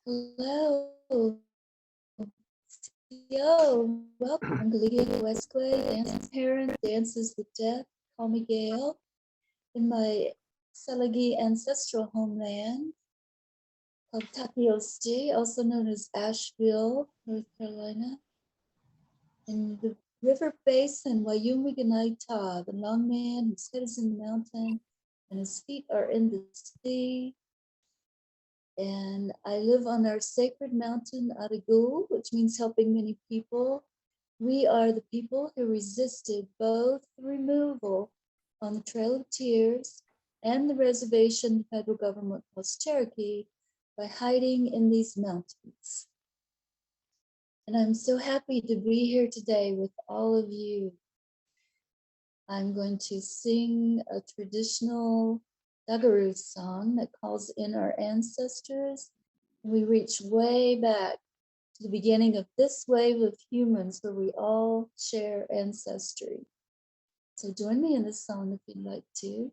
Hello. Yo, welcome. I'm Gabriele Tosti Dances Parent, Dances with Death. Call me Gail. In my Salagi ancestral homeland called Takiosti, also known as Asheville, North Carolina. In the river basin, Wayumiganita, the long man whose head is in the mountain and his feet are in the sea. And I live on our sacred mountain, Aragu, which means helping many people. We are the people who resisted both the removal on the Trail of Tears and the reservation the federal government was Cherokee by hiding in these mountains. And I'm so happy to be here today with all of you. I'm going to sing a traditional Dagaru song that calls in our ancestors. We reach way back to the beginning of this wave of humans where we all share ancestry. So join me in this song if you'd like to.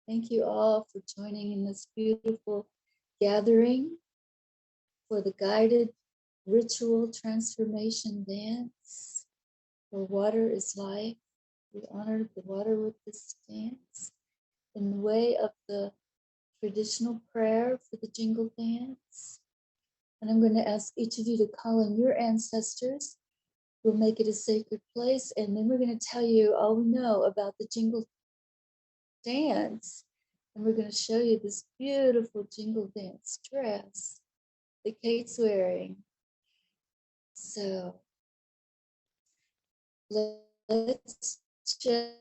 Thank you all for joining in this beautiful gathering for the guided ritual transformation dance, where water is life. We honor the water with this dance in the way of the traditional prayer for the Jingle dance. And I'm going to ask each of you to call in your ancestors. We'll make it a sacred place, and then we're going to tell you all we know about the Jingle dance. And we're going to show you this beautiful Jingle dance dress that Kate's wearing. So let's just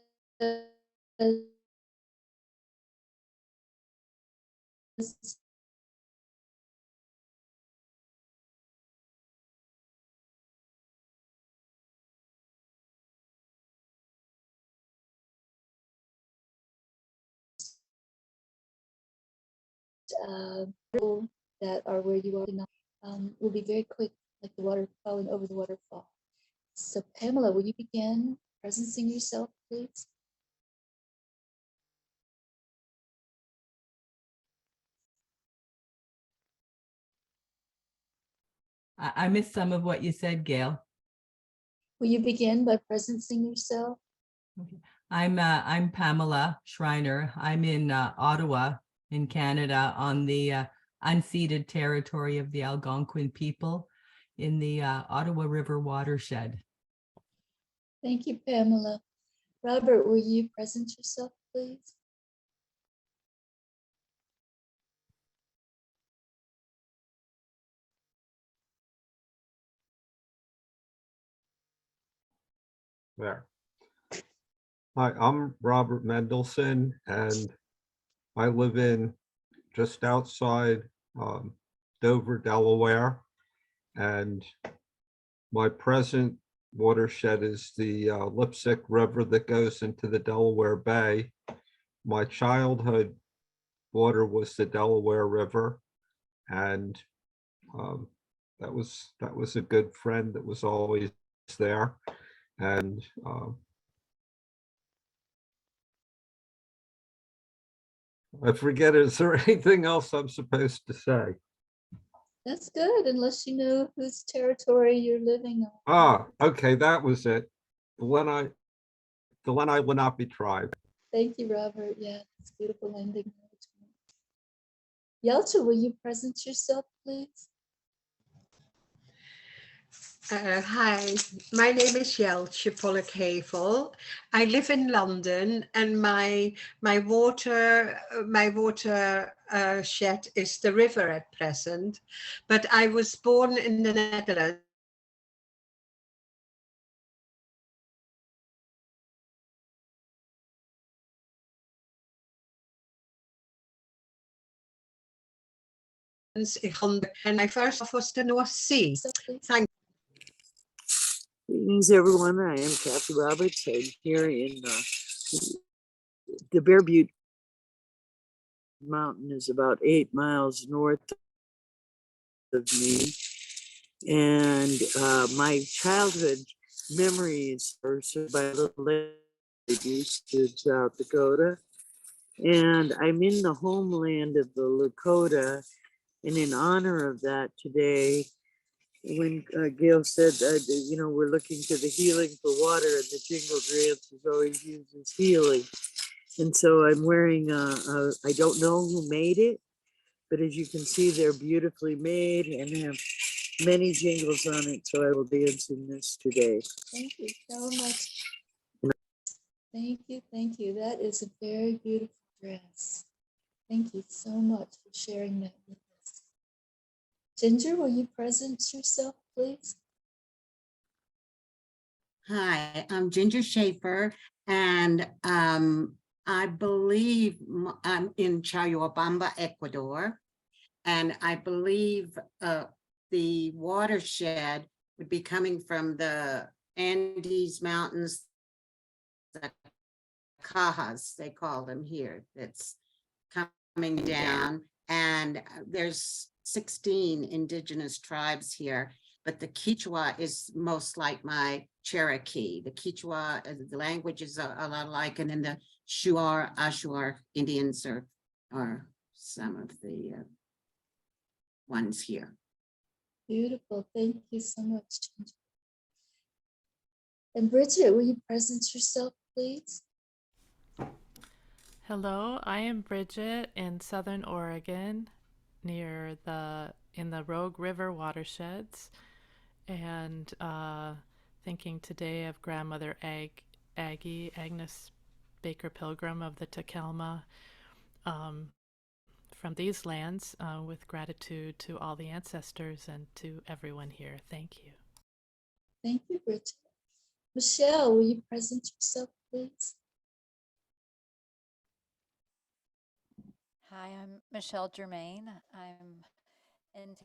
that are where you are will be very quick, like the water falling over the waterfall. So Pamela, will you begin presencing yourself, please? I missed some of what you said, Gail. Will you begin by presencing yourself? Okay. I'm Pamela Schreiner. I'm in Ottawa, in Canada, on the unceded territory of the Algonquin people in the Ottawa River watershed. Thank you, Pamela. Robert, will you present yourself, please? There. Hi, I'm Robert Mendelson, and I live in just outside Dover, Delaware, and my present watershed is the Lipsick River that goes into the Delaware Bay. My childhood water was the Delaware River, and that was a good friend that was always there. And I forget, is there anything else I'm supposed to say? That's good, unless you know whose territory you're living on. Ah, okay, that was it. The Lenai Lenape tribe. Thank you, Robert. Yeah, it's beautiful ending. Yelcha, will you present yourself, please? Hi, my name is Jeltje Pollock-Havel. I live in London, and my water shed is the river at present. But I was born in the Netherlands. And my first love was the North Sea. So, please. Thank Greetings, everyone. I am Kathy Roberts. I'm here in the Bear Butte Mountain is about 8 miles north of me. And my childhood memories are served by a little lady to South Dakota. And I'm in the homeland of the Lakota. And in honor of that today, when Gail said, we're looking to the healing for water, and the Jingle dance is always used as healing. And so I'm wearing, I don't know who made it, but as you can see, they're beautifully made and have many jingles on it. So I will dance in this today. Thank you so much. Thank you, thank you. That is a very beautiful dress. Thank you so much for sharing that with us. Ginger, will you present yourself, please? Hi, I'm Ginger Schaefer, and I believe I'm in Chayhuabamba, Ecuador, and I believe the watershed would be coming from the Andes Mountains, the Cajas, they call them here, that's coming down, and there's 16 indigenous tribes here, but the Quechua is most like my Cherokee. The Quechua, the language is a lot alike, and then the Shuar, Ashuar Indians are some of the ones here. Beautiful. Thank you so much, Ginger. And Bridget, will you present yourself, please? Hello, I am Bridget in Southern Oregon, near in the Rogue River watersheds, and thinking today of Grandmother Agnes Baker Pilgrim of the Takelma, from these lands, with gratitude to all the ancestors and to everyone here. Thank you. Thank you, Bridget. Michelle, will you present yourself, please? Hi, I'm Michelle Germain. I'm in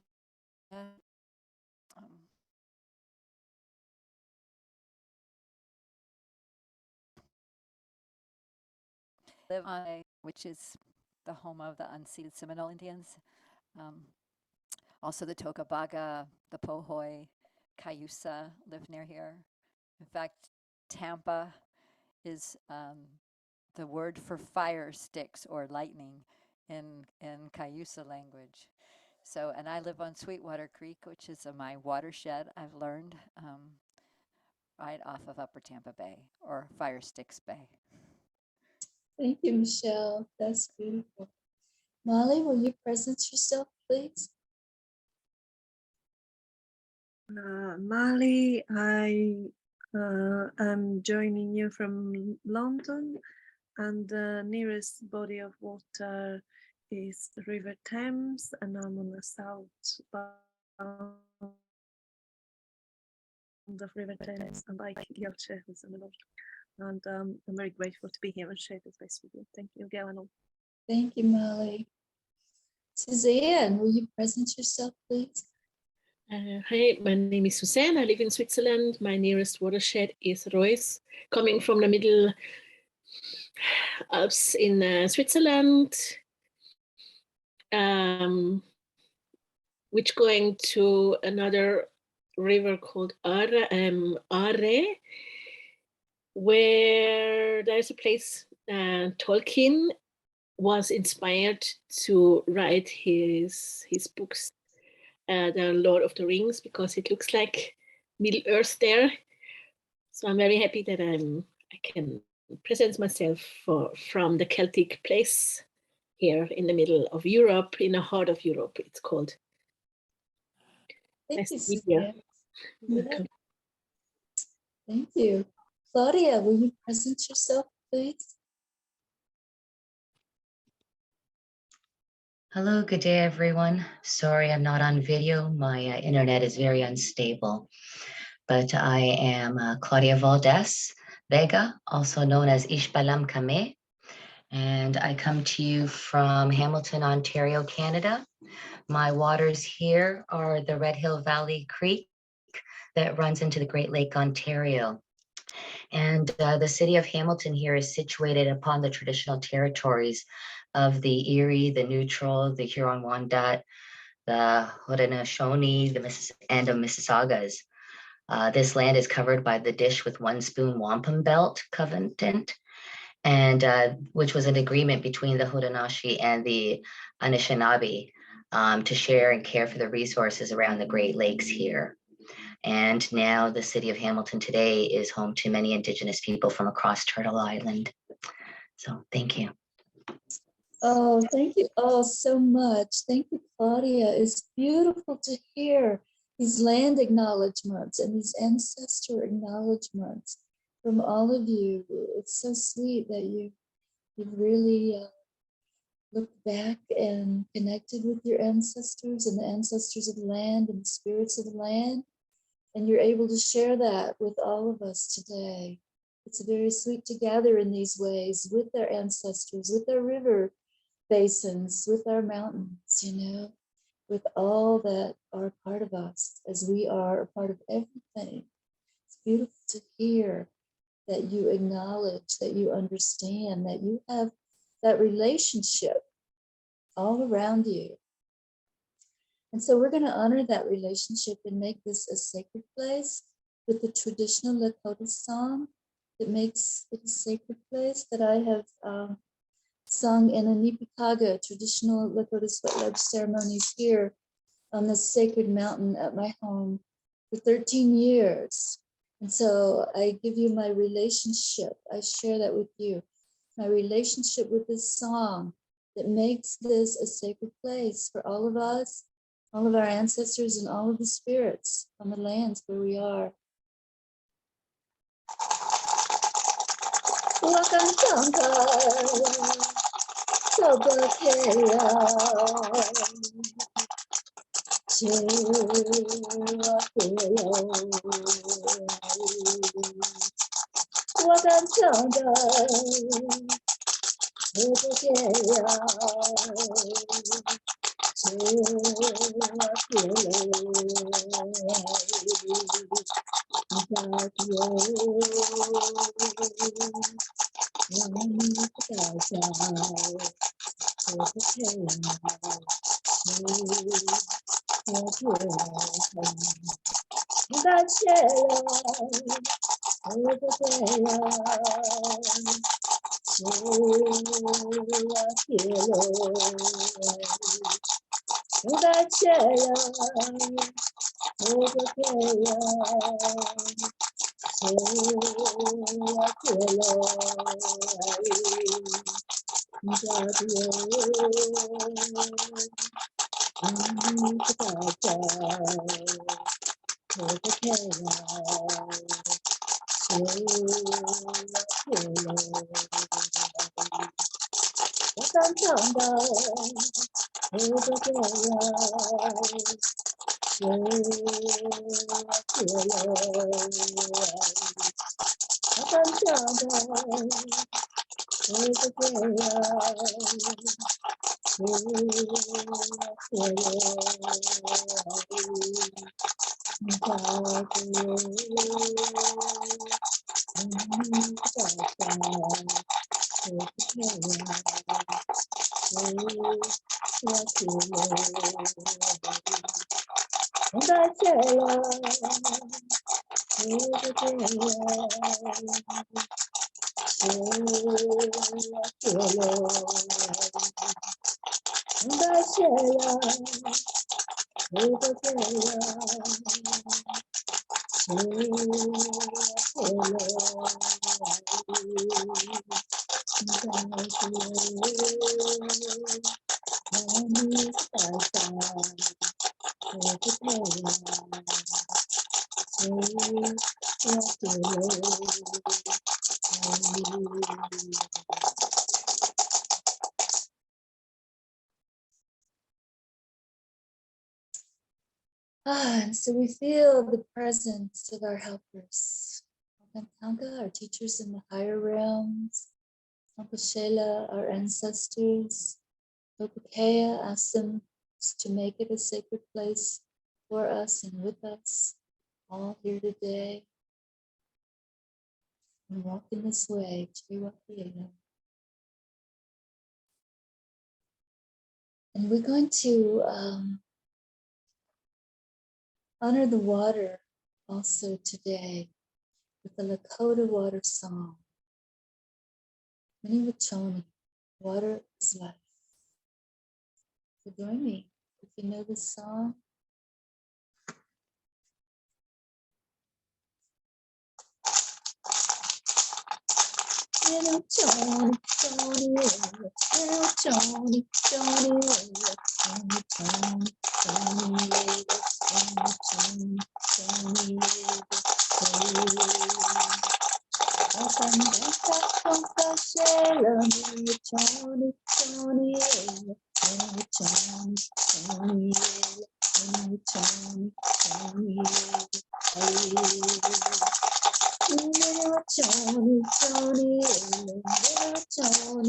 live on which is the home of the unceded Seminole Indians. Also the Tocobaga, the Pohoy, Cayusa live near here. In fact, Tampa is the word for fire sticks or lightning in Cayusa language. So, and I live on Sweetwater Creek, which is my watershed, I've learned, right off of Upper Tampa Bay, or Fire Sticks Bay. Thank you, Michelle. That's beautiful. Molly, will you present yourself, please? Molly, I am joining you from London, and the nearest body of water is the River Thames, and I'm on the south bound of River Thames, and like Yelche, who's in the north. And I'm very grateful to be here and share this space with you. Thank you, Gail and all. Thank you, Molly. Suzanne, will you present yourself, please? Hi, my name is Suzanne. I live in Switzerland. My nearest watershed is Reuss, coming from the Middle Alps in Switzerland, which going to another river called Are, where there's a place Tolkien was inspired to write his books the Lord of the Rings, because it looks like Middle Earth there. So I'm very happy that I can present myself from the Celtic place here in the middle of Europe, in the heart of Europe, it's called. Thank Nice you, to be here. Suzanne. Yeah. Thank you. Claudia, will you present yourself, please? Hello, good day, everyone. Sorry I'm not on video. My internet is very unstable. But I am Claudia Valdez Vega, also known as Ishbalam Kame. And I come to you from Hamilton, Ontario, Canada. My waters here are the Red Hill Valley Creek that runs into the Great Lake, Ontario. And the city of Hamilton here is situated upon the traditional territories of the Erie, the Neutral, the Huron-Wendat, the Haudenosaunee, and the Mississaugas. This land is covered by the Dish with One Spoon Wampum Belt Covenant, and which was an agreement between the Haudenosaunee and the Anishinaabe to share and care for the resources around the Great Lakes here. And now the city of Hamilton today is home to many Indigenous people from across Turtle Island. So thank you. Oh, thank you all so much. Thank you, Claudia. It's beautiful to hear these land acknowledgements and these ancestor acknowledgements from all of you. It's so sweet that you've really looked back and connected with your ancestors and the ancestors of the land and the spirits of the land. And you're able to share that with all of us today. It's very sweet to gather in these ways with our ancestors, with our river basins, with our mountains, you know, with all that are part of us, as we are a part of everything. It's beautiful to hear that you acknowledge, that you understand, that you have that relationship all around you. And so we're going to honor that relationship and make this a sacred place with the traditional Lakota song that makes it a sacred place that I have sung in a Nipikaga, traditional Lakota sweat lodge ceremonies here on this sacred mountain at my home for 13 years. And so I give you my relationship. I share that with you. My relationship with this song that makes this a sacred place for all of us, all of our ancestors, and all of the spirits on the lands where we are. And so we feel the presence of our helpers. Tanka, our teachers in the higher realms. Shela, our ancestors. Upakea, ask them to make it a sacred place for us and with us, all here today. And walk in this way, Chiwakea. And we're going to honor the water also today with the Lakota water song. Many Wachoni, water is life. So join me if you know this song. Little Johnny, Johnny, little Johnny, Johnny, little Johnny, Johnny, Johnny, little Johnny, Johnny, Johnny, Little Johnny, Johnny, little Johnny, Johnny, little Johnny, Johnny, little Johnny, Johnny,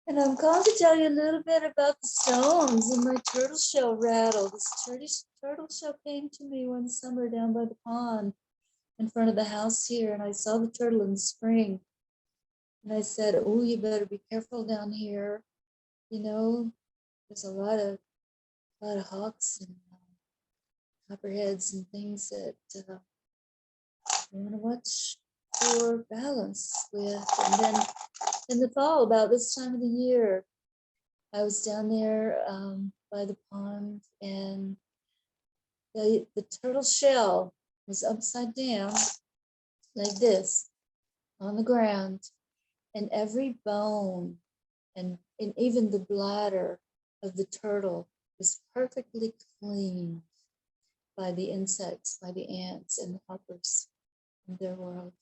And I'm going to tell you a little bit about the stones in my turtle shell rattle. This turtle shell came to me one summer down by the pond in front of the house here, and I saw the turtle in the spring. And I said, oh, you better be careful down here. You know, there's a lot of hawks and copperheads and things that you want to watch for balance with. And then in the fall, about this time of the year, I was down there by the pond, and the turtle shell was upside down like this on the ground, and every bone and even the bladder of the turtle was perfectly cleaned by the insects, by the ants and the hoppers in their world.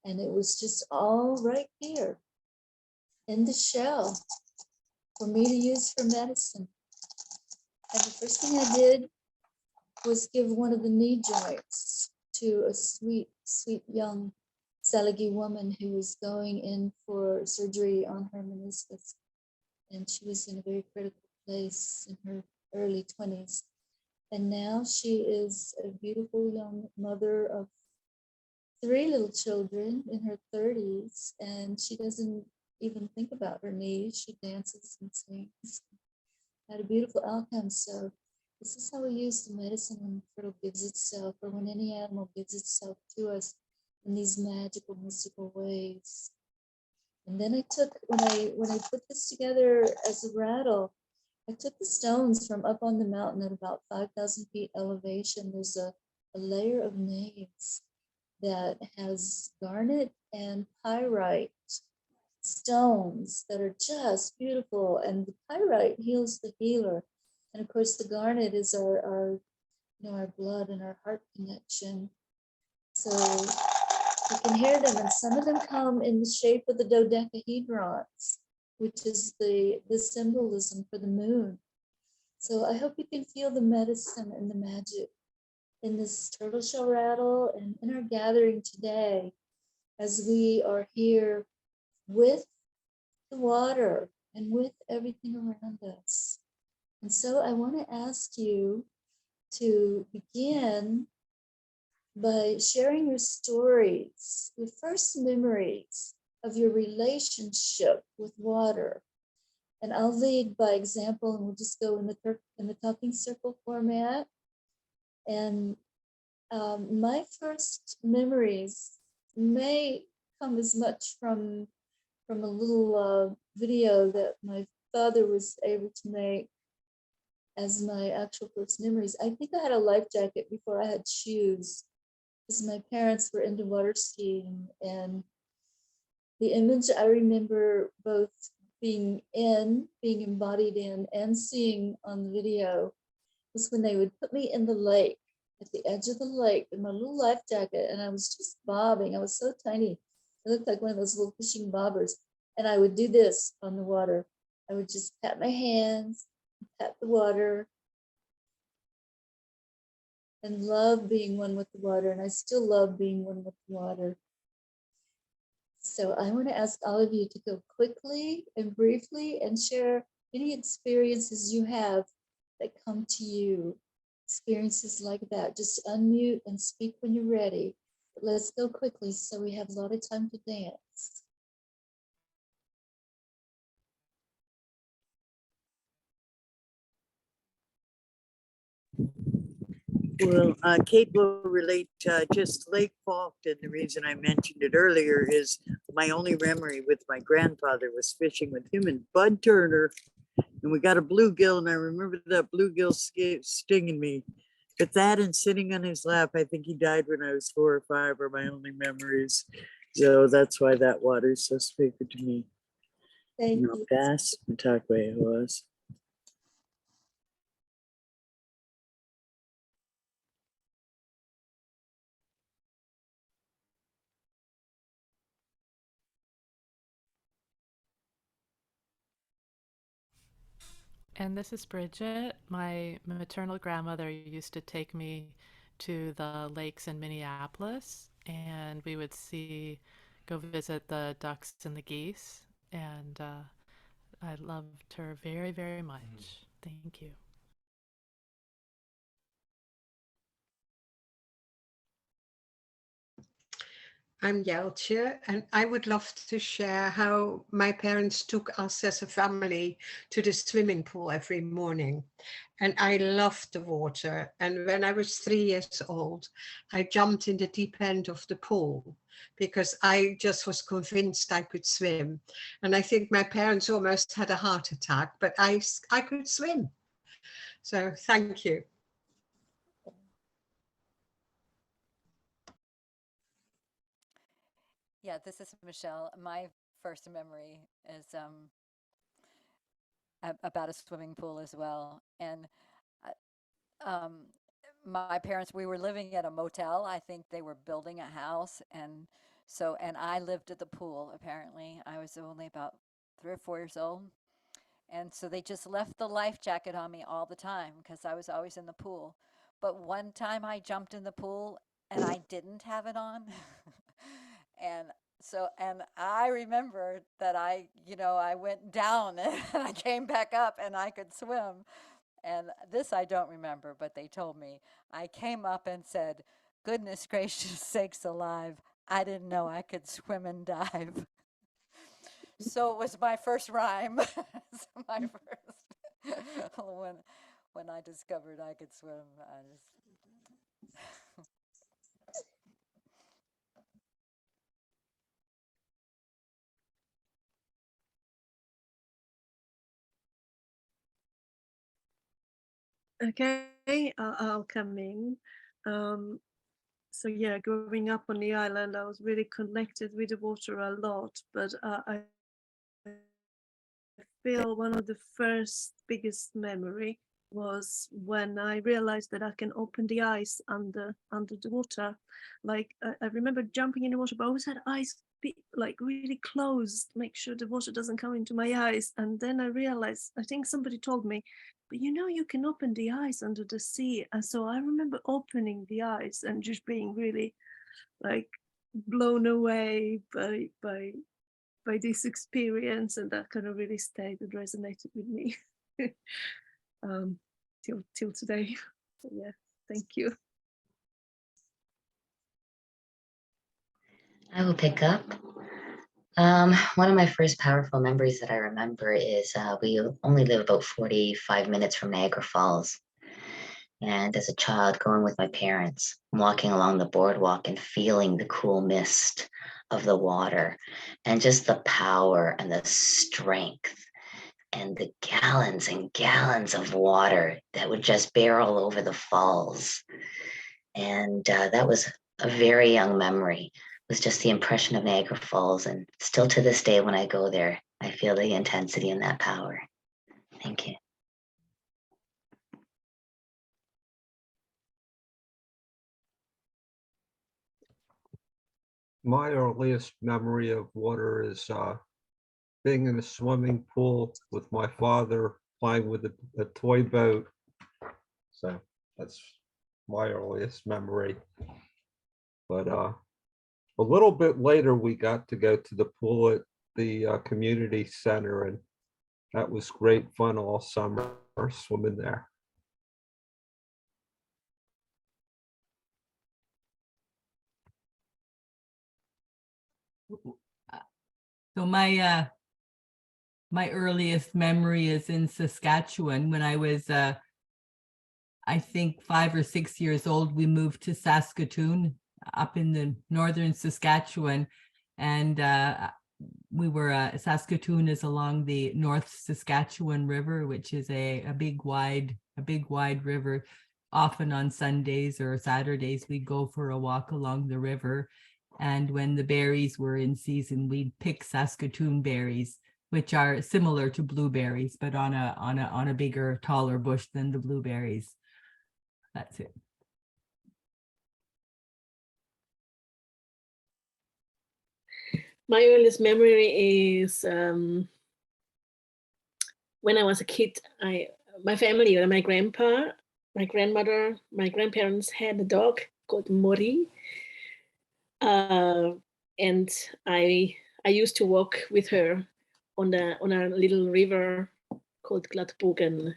And it was just all right here in the shell for me to use for medicine. And the first thing I did was give one of the knee joints to a sweet, sweet young Salagi woman who was going in for surgery on her meniscus. And she was in a very critical place in her early 20s. And now she is a beautiful young mother of 3 little children in her 30s, and she doesn't even think about her knees. She dances and sings. Had a beautiful outcome. So this is how we use the medicine when the turtle gives itself, or when any animal gives itself to us in these magical, mystical ways. And then I took, when I put this together as a rattle, I took the stones from up on the mountain at about 5,000 feet elevation. There's a layer of naves that has garnet and pyrite stones that are just beautiful. And the pyrite heals the healer. And of course, the garnet is our blood and our heart connection. So you can hear them, and some of them come in the shape of the dodecahedrons, which is the symbolism for the moon. So I hope you can feel the medicine and the magic in this turtle shell rattle and in our gathering today, as we are here with the water and with everything around us. And so I want to ask you to begin by sharing your stories, your first memories of your relationship with water. And I'll lead by example, and we'll just go in the talking circle format. And my first memories may come as much from a little video that my father was able to make as my actual first memories. I think I had a life jacket before I had shoes, because my parents were into water skiing, and the image I remember both being embodied in, and seeing on the video was when they would put me in the lake, at the edge of the lake, in my little life jacket, and I was just bobbing. I was so tiny. I looked like one of those little fishing bobbers. And I would do this on the water. I would just pat my hands, pat the water, and love being one with the water. And I still love being one with the water. So I want to ask all of you to go quickly and briefly and share any experiences you have that come to you. Experiences like that. Just unmute and speak when you're ready. But let's go quickly so we have a lot of time to dance. Well, Kate will relate just Lake Falk, and the reason I mentioned it earlier is my only memory with my grandfather was fishing with him and Bud Turner, and we got a bluegill, and I remember that bluegill stinging me. But that and sitting on his lap, I think he died when I was 4 or 5, are my only memories. So that's why that water is so sacred to me. Thank No, you. pass, Matakwe was. And this is Bridget. My maternal grandmother used to take me to the lakes in Minneapolis, and we would go visit the ducks and the geese. And I loved her very, very much. Thank you. I'm Jeltje, and I would love to share how my parents took us as a family to the swimming pool every morning. And I loved the water. And when I was 3 years old, I jumped in the deep end of the pool because I just was convinced I could swim. And I think my parents almost had a heart attack, but I could swim. So thank you. Yeah, this is Michelle. My first memory is about a swimming pool as well. And my parents, we were living at a motel. I think they were building a house. And I lived at the pool, apparently. I was only about 3 or 4 years old. And so they just left the life jacket on me all the time because I was always in the pool. But one time I jumped in the pool and I didn't have it on. And I remember that I went down and I came back up and I could swim. And this I don't remember, but they told me. I came up and said, "Goodness gracious sakes alive, I didn't know I could swim and dive." So it was my first rhyme. My first when I discovered I could swim. Okay, I'll come in. So yeah, growing up on the island, I was really connected with the water a lot, but I feel one of the first biggest memory was when I realized that I can open the eyes under the water. Like I remember jumping in the water, but I always had eyes like really closed, make sure the water doesn't come into my eyes. And then I realized, I think somebody told me, but you can open the eyes under the sea. And so I remember opening the eyes and just being really like blown away by this experience, and that kind of really stayed and resonated with me till today. Yeah, thank you. I will pick up. One of my first powerful memories that I remember is we only live about 45 minutes from Niagara Falls. And as a child, going with my parents, walking along the boardwalk and feeling the cool mist of the water and just the power and the strength and the gallons and gallons of water that would just barrel over the falls. And that was a very young memory. It was just the impression of Niagara Falls. And still to this day, when I go there, I feel the intensity and that power. Thank you. My earliest memory of water is being in a swimming pool with my father playing with a toy boat. So that's my earliest memory. But a little bit later, we got to go to the pool at the community center, and that was great fun all summer swimming there. So my earliest memory is in Saskatchewan. When I was I think 5 or 6 years old, we moved to Saskatoon up in the northern Saskatchewan, and we were Saskatoon is along the North Saskatchewan River, which is a big wide river. Often on Sundays or Saturdays, we'd go for a walk along the river. And when the berries were in season, we'd pick Saskatoon berries, which are similar to blueberries, but on a bigger, taller bush than the blueberries. That's it. My earliest memory is when I was a kid. My family, my grandpa, my grandmother, my grandparents had a dog called Mori, and I used to walk with her on a little river called Glattbogen,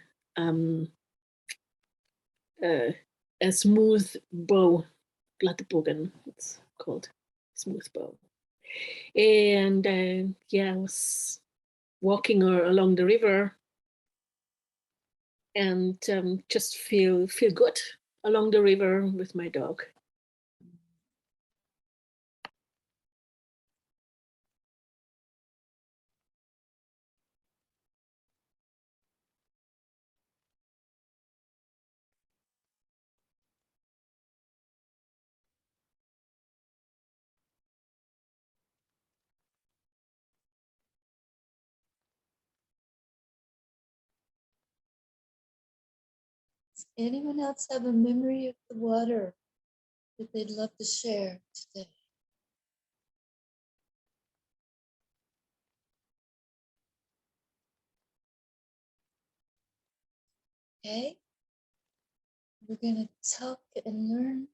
a smooth bow, Glattbogen, it's called, smooth bow. And yeah, I was walking along the river and just feel good along the river with my dog. Does anyone else have a memory of the water that they'd love to share today? Okay, we're going to talk and learn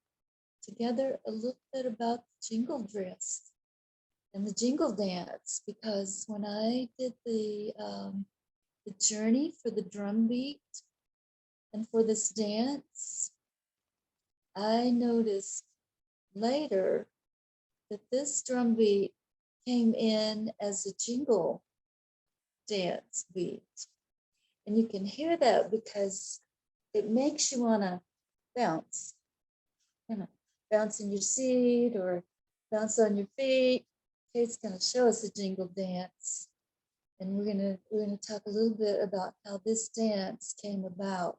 together a little bit about the jingle dress and the jingle dance, because when I did the journey for the drum beat and for this dance, I noticed later that this drum beat came in as a jingle dance beat. And you can hear that because it makes you want to bounce, bounce in your seat or bounce on your feet. Kate's going to show us a jingle dance. And we're gonna talk a little bit about how this dance came about.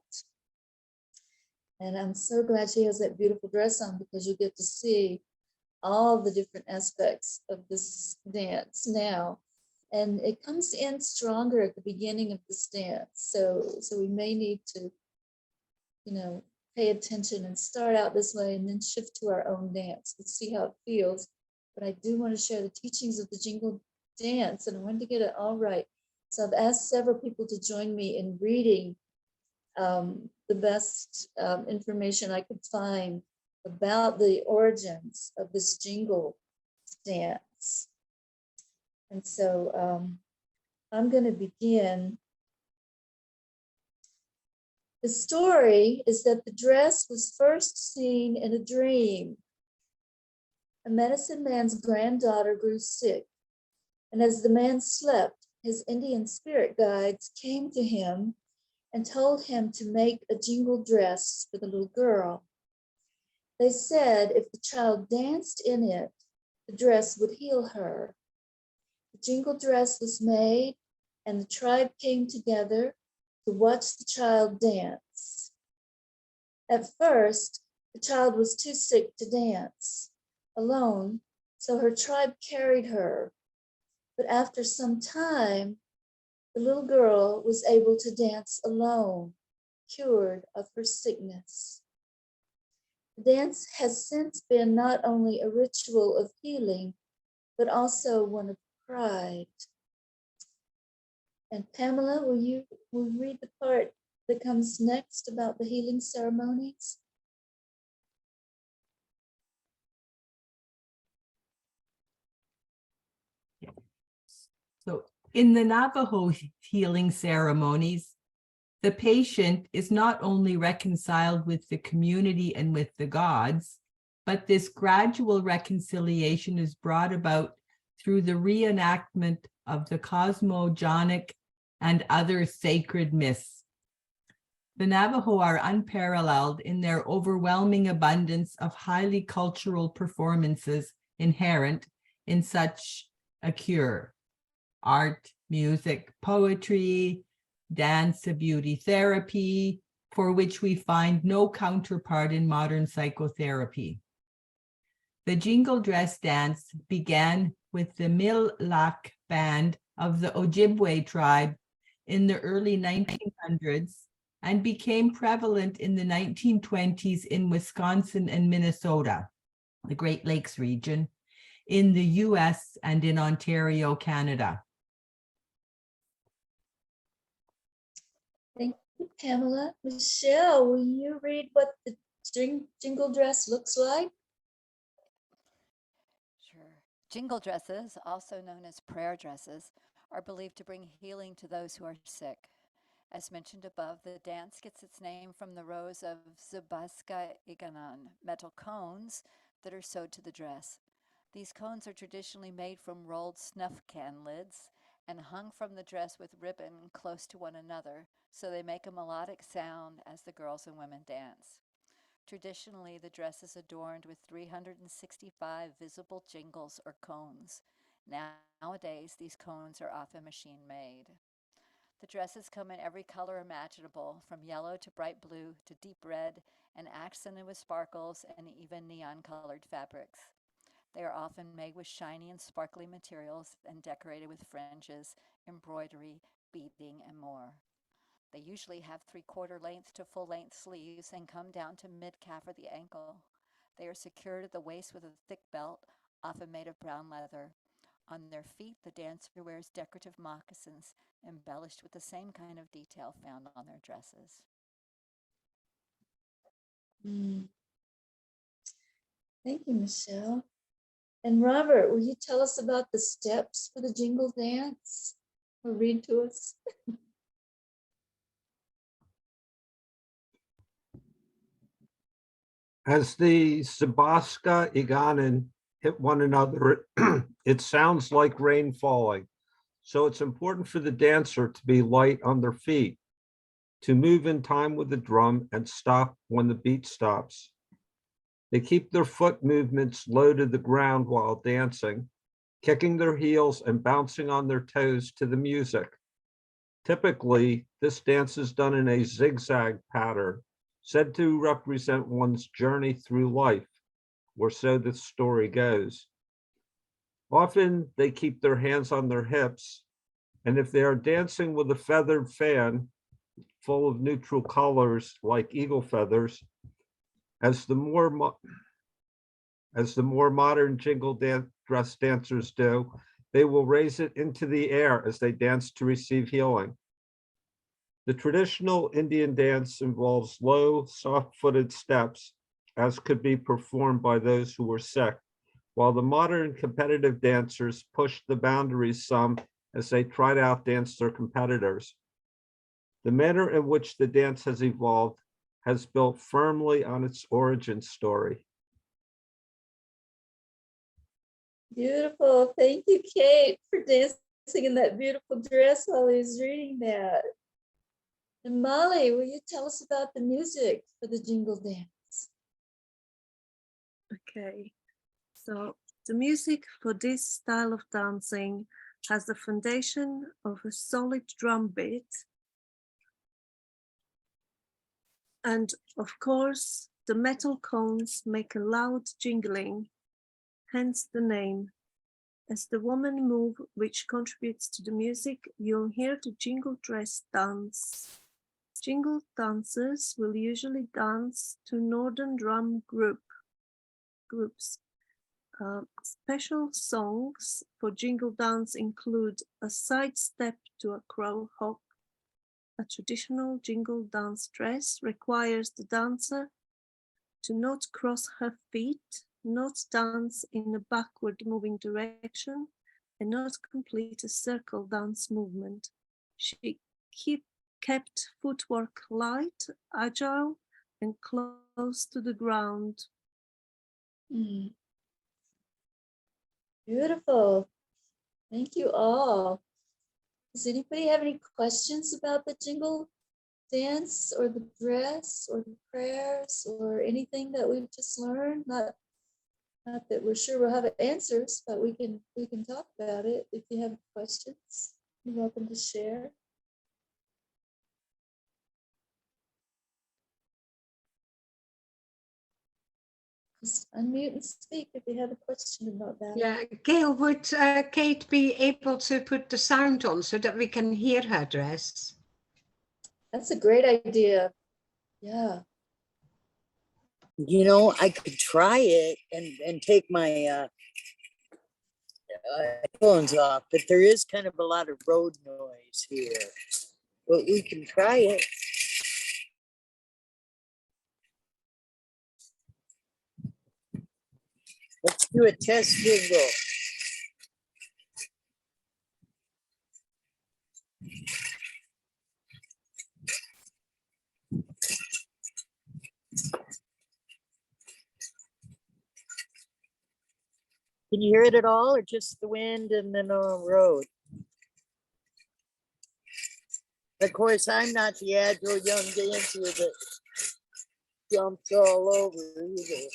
And I'm so glad she has that beautiful dress on, because you get to see all the different aspects of this dance now. And it comes in stronger at the beginning of this dance. So we may need to, pay attention and start out this way and then shift to our own dance. Let's see how it feels. But I do want to share the teachings of the jingle dance, and I wanted to get it all right. So I've asked several people to join me in reading the best information I could find about the origins of this jingle dance. And so I'm going to begin. The story is that the dress was first seen in a dream. medicine man's granddaughter grew sick, and as the man slept, his Indian spirit guides came to him and told him to make a jingle dress for the little girl. They said if the child danced in it, the dress would heal her. The jingle dress was made, and the tribe came together to watch the child dance. At first, the child was too sick to dance alone, so her tribe carried her. But after some time, the little girl was able to dance alone, cured of her sickness. The dance has since been not only a ritual of healing, but also one of pride. And Pamela, will you read the part that comes next about the healing ceremonies? So in the Navajo healing ceremonies, the patient is not only reconciled with the community and with the gods, but this gradual reconciliation is brought about through the reenactment of the cosmogonic and other sacred myths. The Navajo are unparalleled in their overwhelming abundance of highly cultural performances inherent in such a cure. Art, music, poetry, dance, beauty therapy, for which we find no counterpart in modern psychotherapy. The jingle dress dance began with the Mille-Lac band of the Ojibwe tribe in the early 1900s and became prevalent in the 1920s in Wisconsin and Minnesota, the Great Lakes region, in the US and in Ontario, Canada. Thank you, Pamela. Michelle, will you read what the jingle dress looks like? Sure. Jingle dresses, also known as prayer dresses, are believed to bring healing to those who are sick. As mentioned above, the dance gets its name from the rows of Zubaska Iganan, metal cones that are sewed to the dress. These cones are traditionally made from rolled snuff can lids and hung from the dress with ribbon close to one another, so they make a melodic sound as the girls and women dance. Traditionally, the dress is adorned with 365 visible jingles or cones. Nowadays, these cones are often machine-made. The dresses come in every color imaginable, from yellow to bright blue to deep red, and accented with sparkles and even neon-colored fabrics. They are often made with shiny and sparkly materials and decorated with fringes, embroidery, beading, and more. They usually have 3/4 length to full length sleeves and come down to mid-calf or the ankle. They are secured at the waist with a thick belt, often made of brown leather. On their feet, the dancer wears decorative moccasins embellished with the same kind of detail found on their dresses. Thank you, Michelle. And Robert, will you tell us about the steps for the jingle dance? Or read to us? As the Zubaska Iganan hit one another, it sounds like rain falling. So it's important for the dancer to be light on their feet, to move in time with the drum and stop when the beat stops. They keep their foot movements low to the ground while dancing, kicking their heels and bouncing on their toes to the music. Typically, this dance is done in a zigzag pattern, said to represent one's journey through life, or so the story goes. Often, they keep their hands on their hips, and if they are dancing with a feathered fan full of neutral colors like eagle feathers, as the more modern jingle dress dancers do, they will raise it into the air as they dance to receive healing. The traditional Indian dance involves low, soft-footed steps, as could be performed by those who were sick, while the modern competitive dancers push the boundaries some as they try to outdance their competitors. The manner in which the dance has evolved has built firmly on its origin story. Beautiful. Thank you, Kate, for dancing in that beautiful dress while he was reading that. And Molly, will you tell us about the music for the jingle dance? Okay, so the music for this style of dancing has the foundation of a solid drum beat. And of course, the metal cones make a loud jingling, hence the name. As the women move, which contributes to the music, you'll hear the jingle dress dance. Jingle dancers will usually dance to Northern drum groups. Special songs for jingle dance include a side step to a crow hop. A traditional jingle dance dress requires the dancer to not cross her feet, not dance in a backward moving direction, and not complete a circle dance movement. She kept footwork light, agile, and close to the ground. Beautiful. Thank you all. Does anybody have any questions about the jingle dance or the dress or the prayers or anything that we've just learned? Not that we're sure we'll have answers, but we can talk about it. If you have questions, you're welcome to share. Just unmute and speak if you have a question about that. Yeah, Gail, would Kate be able to put the sound on so that we can hear her dress? That's a great idea. Yeah. You know, I could try it and take my headphones off, but there is kind of a lot of road noise here. But we can try it. Let's do a test jingle. Can you hear it at all, or just the wind and the road? Of course, I'm not the agile young dancer that jumps all over either.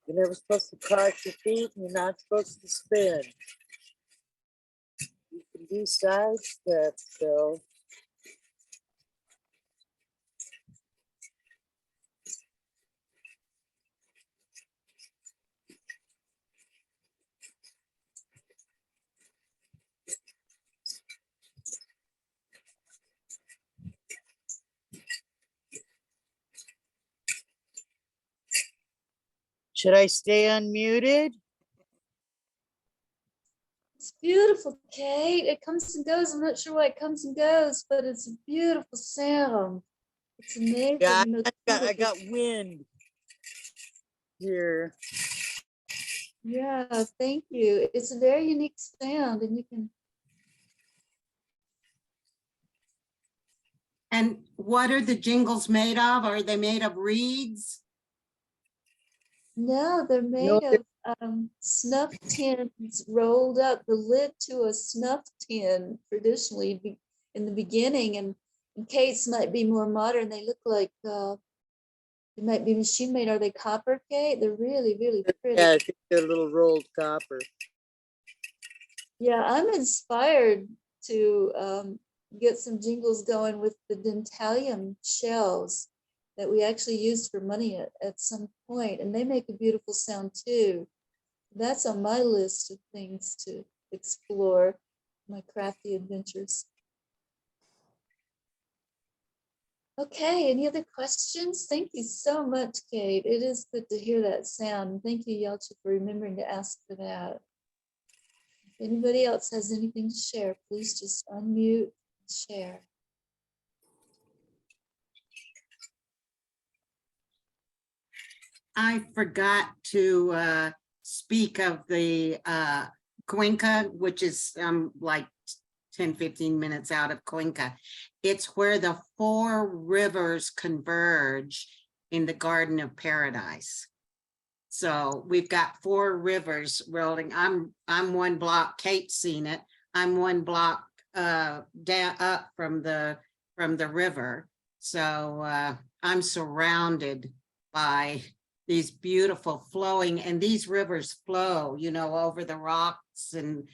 You're never supposed to cross your feet, and you're not supposed to spin. You can do side steps, though. Should I stay unmuted? It's beautiful, Kate. It comes and goes. I'm not sure why it comes and goes, but it's a beautiful sound. It's amazing. Yeah, I got wind here. Yeah, thank you. It's a very unique sound, and you can. And what are the jingles made of? Are they made of reeds? No, they're made of snuff tins rolled up, the lid to a snuff tin traditionally in the beginning, and Kate's might be more modern. They look like they might be machine made. Are they copper, Kate? They're really, really pretty. Yeah, I think they're a little rolled copper. Yeah, I'm inspired to get some jingles going with the dentalium shells that we actually used for money at some point, and they make a beautiful sound too. That's on my list of things to explore, my crafty adventures. Okay, any other questions? Thank you so much, Kate. It is good to hear that sound. Thank you, Yelcha, for remembering to ask for that. If anybody else has anything to share, please just unmute and share. I forgot to speak of the Cuenca, which is like 10, 15 minutes out of Cuenca. It's where the 4 rivers converge in the Garden of Paradise. So we've got 4 rivers rolling. I'm 1 block, Kate's seen it. I'm 1 block down up from the river. So I'm surrounded by these beautiful flowing, and these rivers flow, you know, over the rocks. And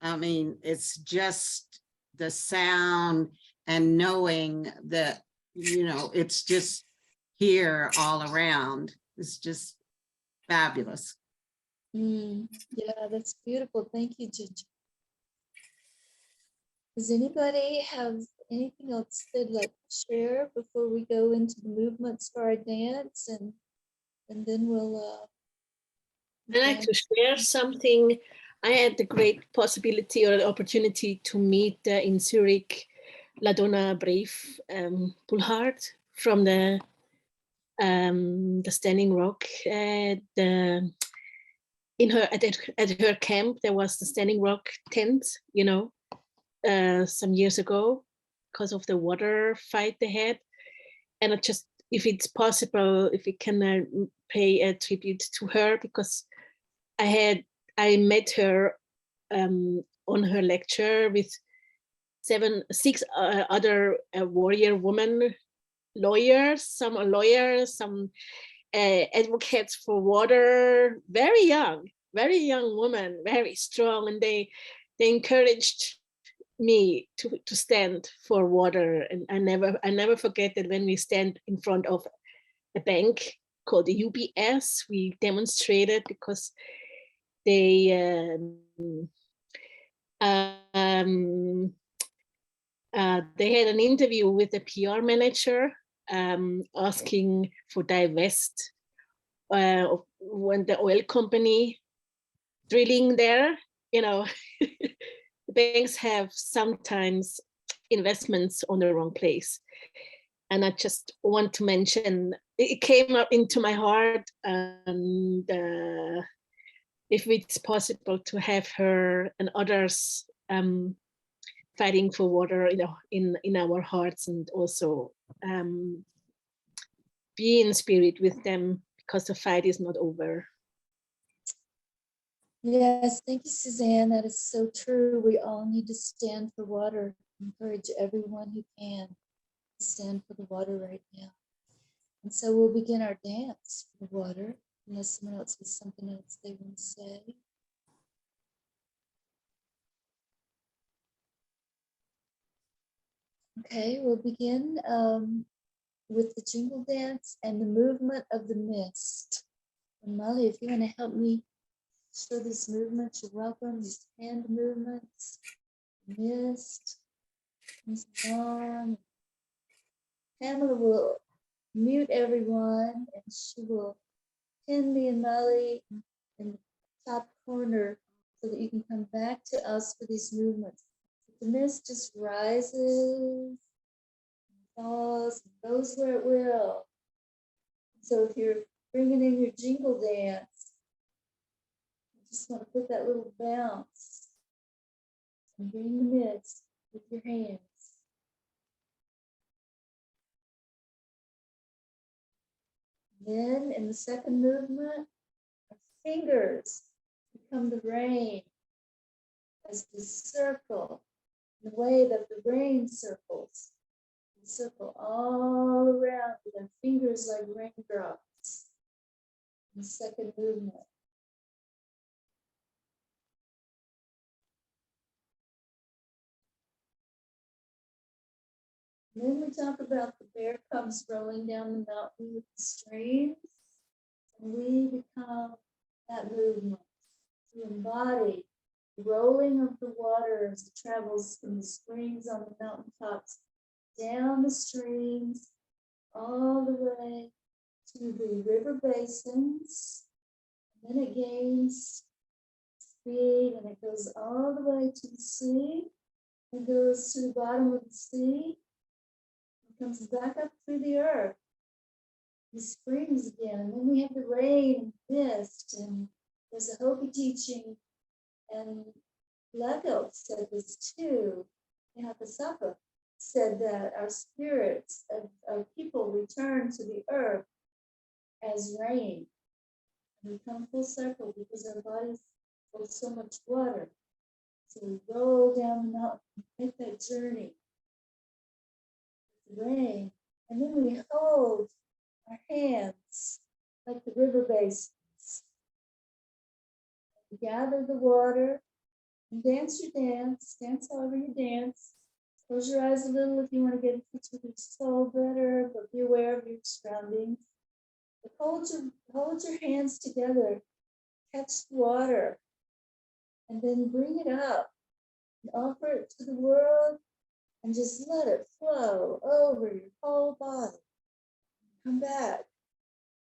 I mean, it's just the sound and knowing that, you know, it's just here all around. It's just fabulous. Yeah, that's beautiful. Thank you, Ginger. Does anybody have anything else they'd like to share before we go into the movements for our dance, and then we'll I'd like to share something. I had the great possibility or opportunity to meet in Zurich La Donna Brave Pullhard from the Standing Rock. At her camp there was the Standing Rock tent, you know, some years ago because of the water fight they had. And I just, if it's possible, if we can pay a tribute to her, because I met her on her lecture with 6 other warrior women, lawyers, some are lawyers, some advocates for water, very young women, very strong, and they encouraged me to stand for water. And I never forget that when we stand in front of a bank called the UBS, we demonstrated because they had an interview with the PR manager asking for divest when the oil company drilling there, you know. The banks have sometimes investments on the wrong place. And I just want to mention, it came up into my heart, and if it's possible to have her and others fighting for water, you know, in our hearts, and also be in spirit with them, because the fight is not over. Yes, thank you, Suzanne. That is so true. We all need to stand for water. Encourage everyone who can to stand for the water right now. And so we'll begin our dance for the water, unless someone else has something else they want to say. Okay, we'll begin with the jingle dance and the movement of the mist. And Molly, if you want to help me show this movement, you're welcome. These hand movements, mist, comes on. Pamela will mute everyone, and she will pin me and Molly in the top corner so that you can come back to us for these movements. The mist just rises, falls, goes where it will. So if you're bringing in your jingle dance, you just want to put that little bounce and bring the mist with your hands. Then in the second movement, our fingers become the rain as we circle the way that the rain circles. We circle all around with our fingers like raindrops. In the second movement. And then we talk about the bear comes rolling down the mountain with the streams, and we become that movement to embody the rolling of the water as it travels from the springs on the mountaintops down the streams all the way to the river basins, and then it gains speed and it goes all the way to the sea. It goes to the bottom of the sea. It comes back up through the earth. The springs again, and then we have the rain and mist, and there's a Hopi teaching, and Lego said this too, Sapa said that our spirits of people return to the earth as rain. And we come full circle because our bodies hold so much water. So we roll down the mountain, make that journey with the rain, and then we hold our hands like the river basins. We gather the water and dance your dance however you dance. Close your eyes a little if you want to get in touch with your soul better, but be aware of your surroundings. But hold your hands together, catch the water, and then bring it up and offer it to the world and just let it flow over your whole body. Come back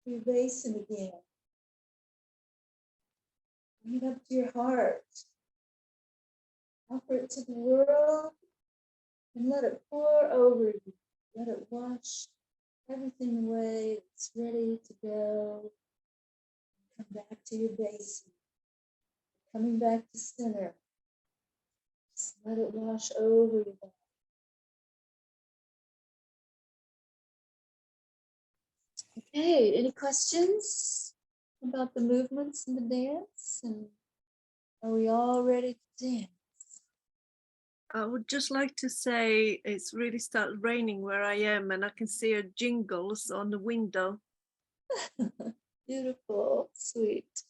to your basin again. Bring it up to your heart. Offer it to the world and let it pour over you. Let it wash everything away. It's ready to go. Come back to your basin. Coming back to center. Just let it wash over your body. Okay, any questions about the movements in the dance? And are we all ready to dance? I would just like to say it's really started raining where I am, and I can see a jingles on the window. Beautiful, sweet.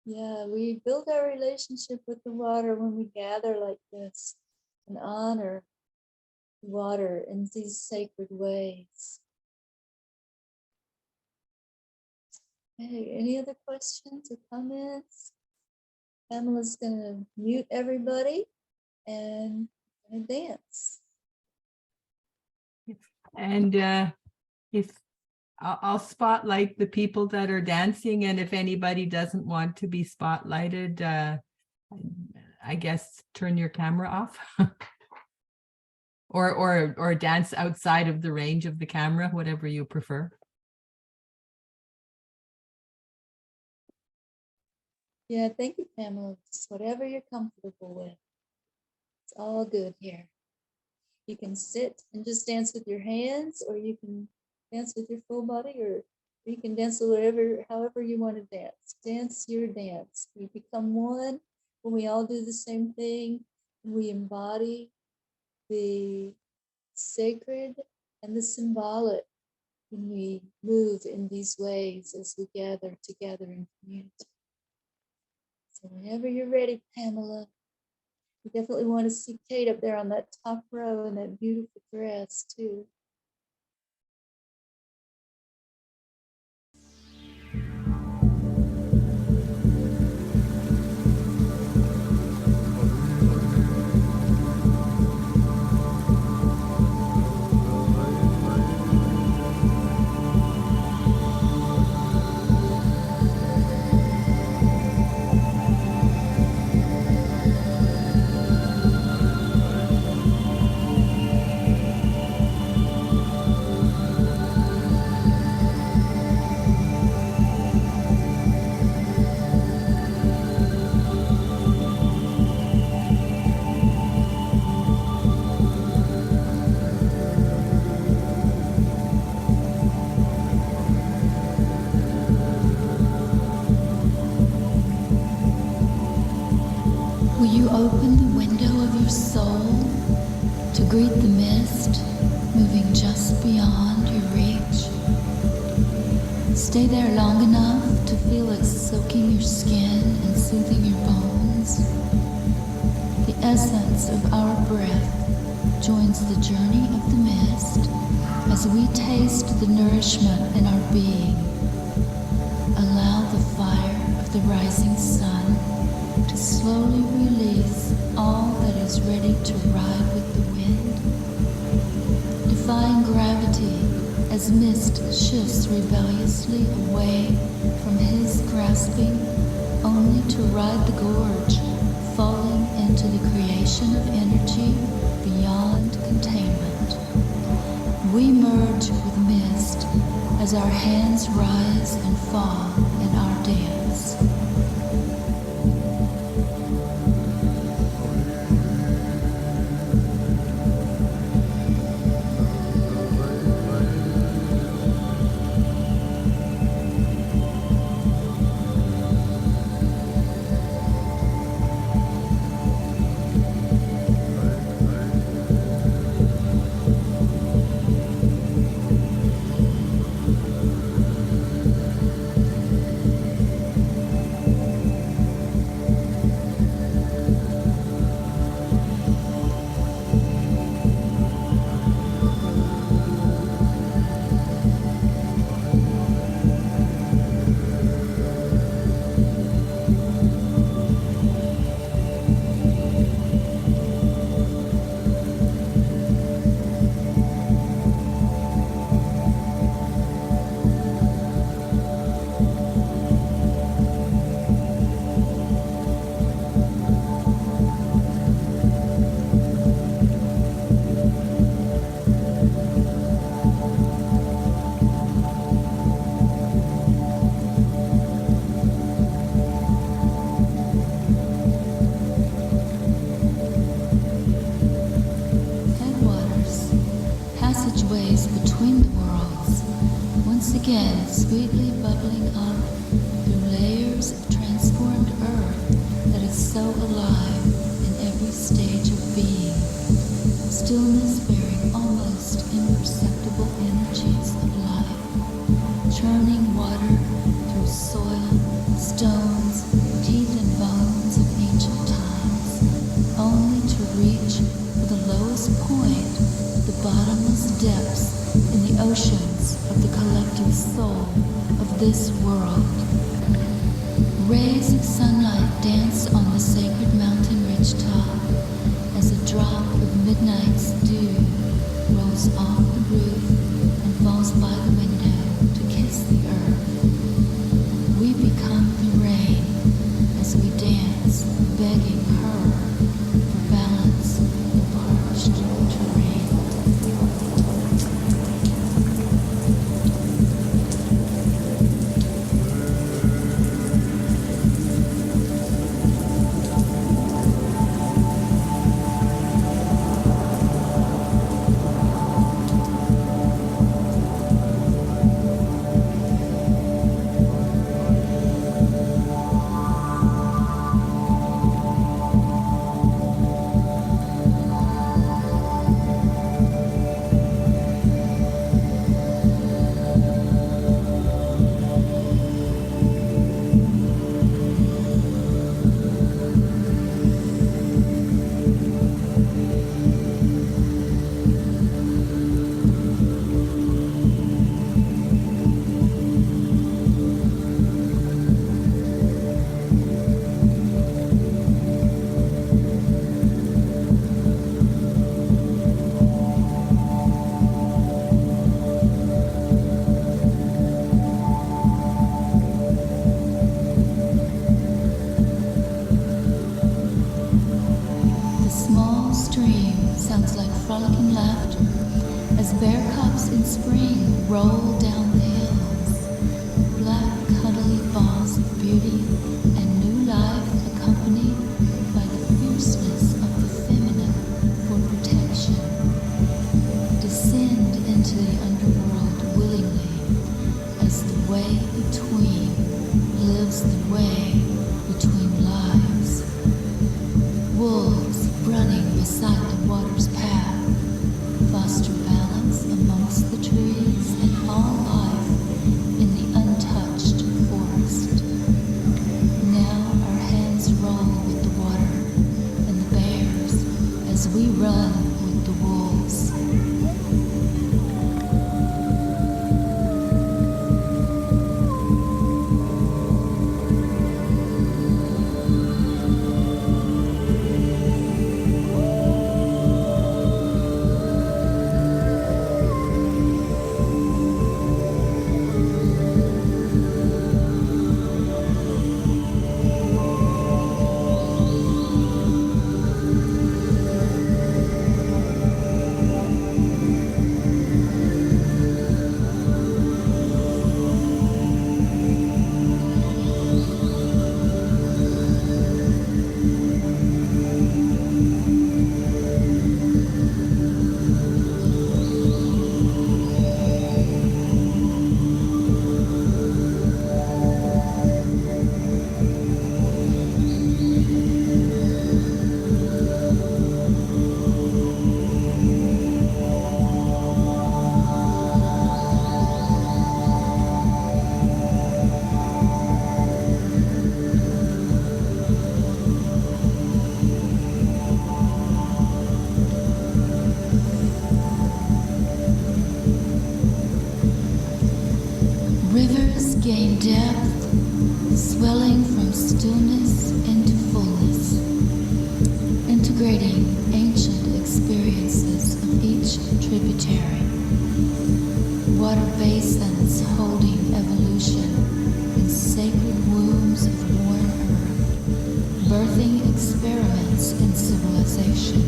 Yeah, we build our relationship with the water when we gather like this and honor water in these sacred ways. Hey, any other questions or comments? Pamela's gonna mute everybody and gonna dance. And if I'll spotlight the people that are dancing, and if anybody doesn't want to be spotlighted, I guess turn your camera off. or dance outside of the range of the camera, whatever you prefer. Yeah, thank you, Pamela. Just whatever you're comfortable with. It's all good here. You can sit and just dance with your hands, or you can dance with your full body, or you can dance however you want to dance. Dance your dance. We become one when we all do the same thing, and we embody the sacred and the symbolic when we move in these ways as we gather together in community. So whenever you're ready, Pamela, we definitely want to see Kate up there on that top row in that beautiful dress too. Will you open the window of your soul to greet the mist moving just beyond your reach? Stay there long enough to feel it soaking your skin and soothing your bones. The essence of our breath joins the journey of the mist as we taste the nourishment in our being. Allow the fire of the rising sun to slowly release all that is ready to ride with the wind. Defying gravity as mist shifts rebelliously away from his grasping, only to ride the gorge, falling into the creation of energy beyond containment. We merge with mist as our hands rise and fall in our dance. again sweetly bubbling up through layers of transformed earth that is so alive in every stage of being. Stillness bearing almost imperceptible energies of life, churning water through soil, stones, teeth and bones of ancient times, only to reach for the lowest point, the bottomless depths in the oceans of the collective soul of this world. Rays of sunlight dance on the sacred mountain ridge top as a drop of midnight's dew rolls off the roof and falls by the window to kiss the earth. We become the rain as we dance, begging her for balance in parched terrain. Roll down the hills, black cuddly balls of beauty and new life accompanied by the fierceness of the feminine for protection. Descend into the underworld willingly as the way between lives the way between lives. Wolves running beside the water's path foster balance amongst the trees and all life in the untouched forest. Now our hands roll with the water and the bears as we run with the wolves. Rivers gain depth, swelling from stillness into fullness, integrating ancient experiences of each tributary. Water basins holding evolution in sacred wombs of worn earth, birthing experiments in civilization.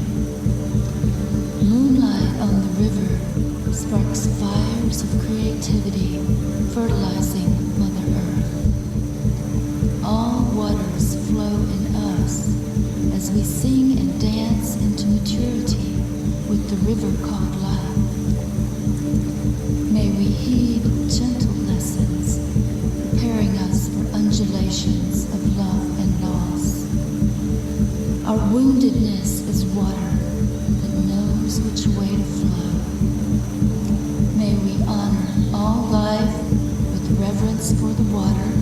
Moonlight on the river sparks fires of creativity, fertilizing Mother Earth. All waters flow in us as we sing and dance into maturity with the river called life. May we heed gentle for the water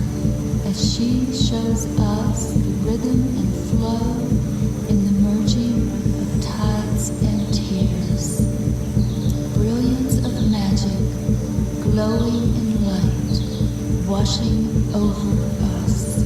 as she shows us the rhythm and flow in the merging of tides and tears. Brilliance of magic, glowing in light, washing over us.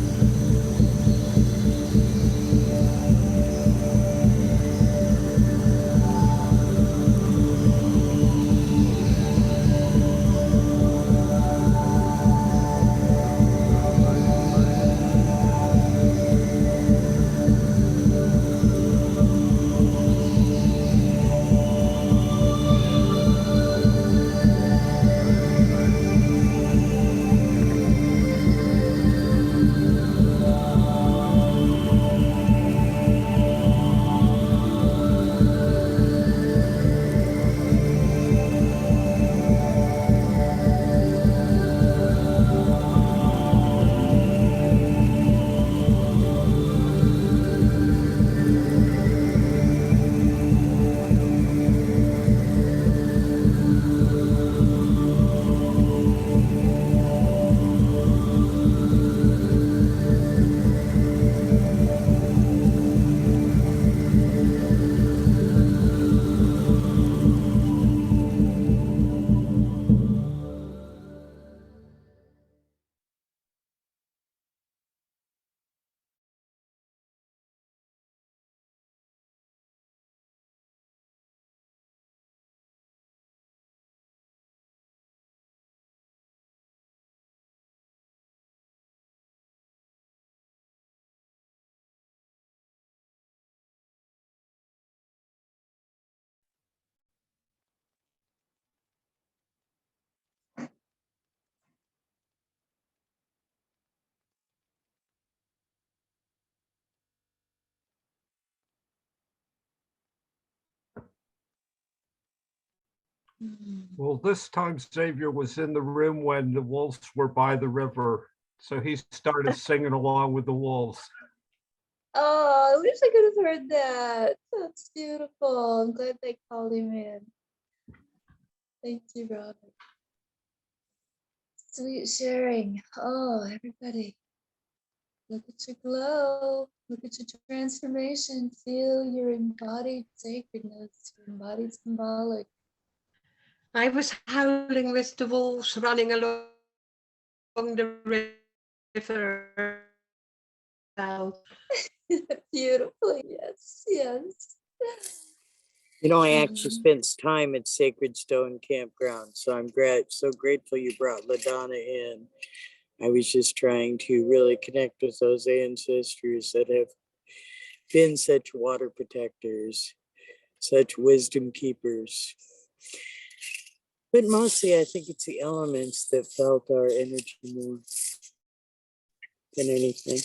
Well, this time Xavier was in the room when the wolves were by the river. So he started singing along with the wolves. Oh, I wish I could have heard that. That's beautiful. I'm glad they called him in. Thank you, Robert. Sweet sharing. Oh, everybody. Look at your glow. Look at your transformation. Feel your embodied sacredness, your embodied symbolic. I was howling with the wolves running along the river. Beautifully. Yes, yes. You know, I actually spent time at Sacred Stone Campground, so I'm so grateful you brought LaDonna in. I was just trying to really connect with those ancestors that have been such water protectors, such wisdom keepers. But mostly, I think it's the elements that felt our energy more than anything.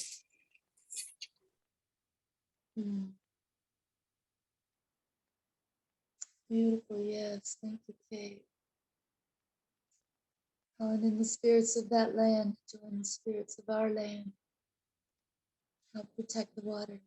Beautiful, yes. Thank you, Kate. Calling in the spirits of that land, join the spirits of our land. Help protect the water.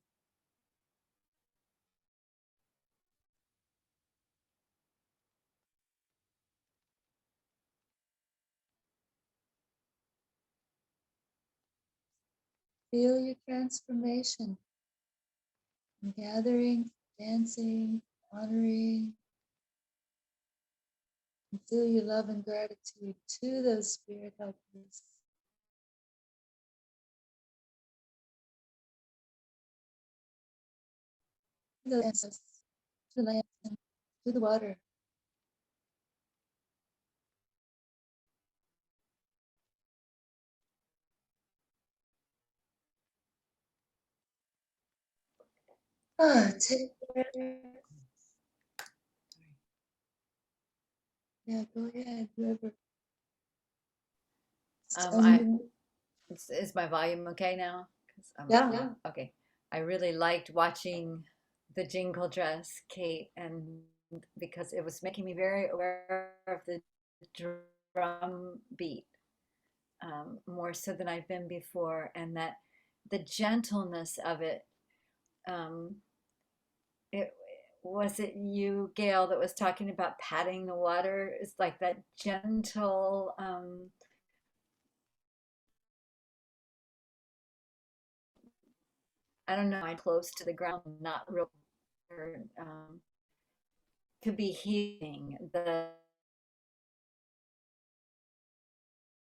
Feel your transformation. Gathering, dancing, honoring. And feel your love and gratitude to those spirit helpers. To the ancestors, to the land, and to the water. Take care. Yeah, go ahead, whoever. Is my volume okay now? Yeah. Okay. I really liked watching the jingle dress, Kate, and because it was making me very aware of the drum beat, more so than I've been before, and that the gentleness of it. It was it you, Gail, that was talking about patting the water? It's like that gentle I don't know, I'm close to the ground, not real, could be healing.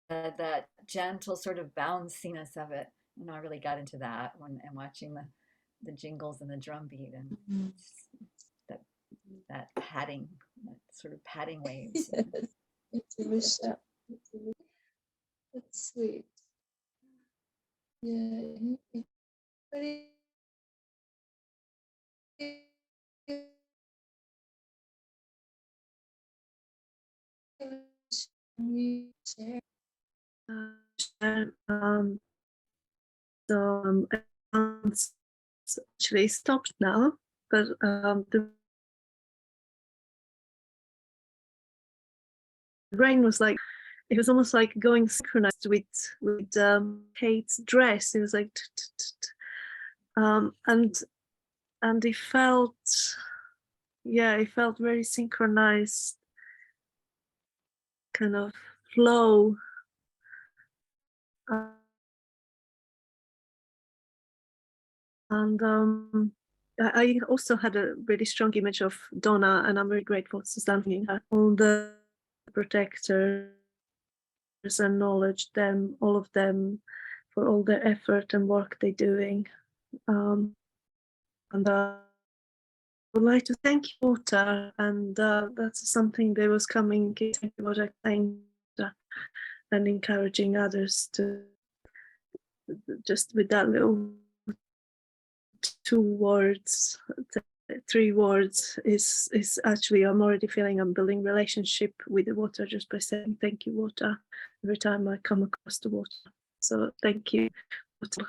That gentle sort of bounciness of it. I really got into that when and watching the jingles and the drum beat and that padding, that sort of padding waves. Intuition. That's sweet. Yeah. Share. Um, so it's actually stopped now, but the rain was like, it was almost like going synchronized with Kate's dress. It was like, and it felt, yeah, it felt very synchronized, kind of flow. And I also had a really strong image of Donna, and I'm very grateful to standing her. All the protectors and knowledge them, all of them, for all their effort and work they're doing. And I would like to thank you, Water, and that's something that was coming. Thank you, Water, and encouraging others to just with that little 2 words, 3 words is actually, I'm already feeling I'm building relationship with the water just by saying thank you, Water, every time I come across the water. So thank you, Water.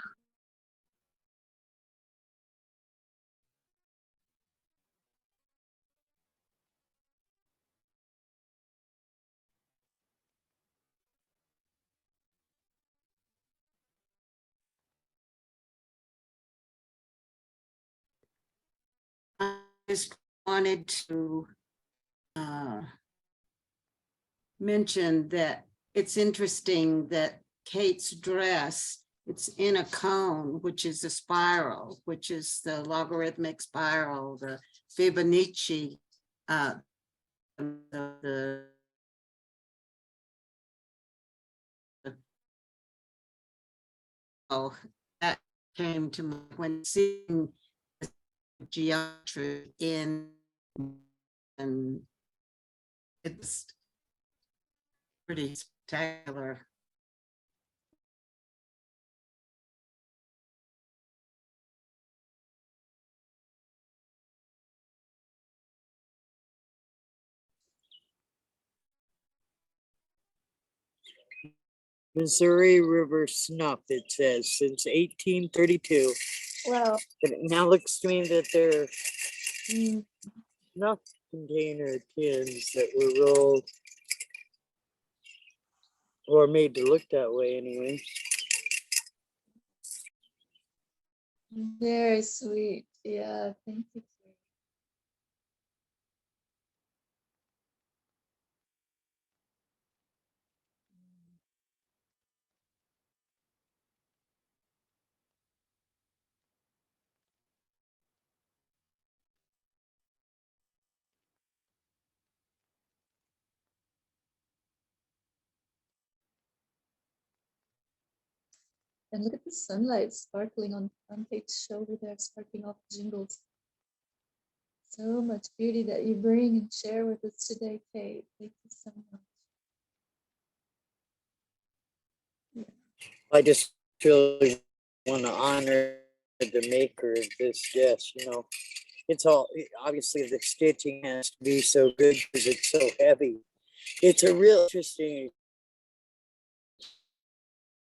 I just wanted to mention that it's interesting that Kate's dress, it's in a cone, which is a spiral, which is the logarithmic spiral, the Fibonacci, oh, that came to mind when seeing geometry in, and it's pretty spectacular. Missouri River snuff, it says, since 1832. Wow. But it now looks to me that they're snuff container tins that were rolled or made to look that way anyway. Very sweet. Yeah, thank you. And look at the sunlight sparkling on Kate's shoulder there, sparkling off jingles. So much beauty that you bring and share with us today, Kate. Thank you so much. I just really want to honor the maker of this dress. You know, it's all, obviously the stitching has to be so good because it's so heavy. It's a real interesting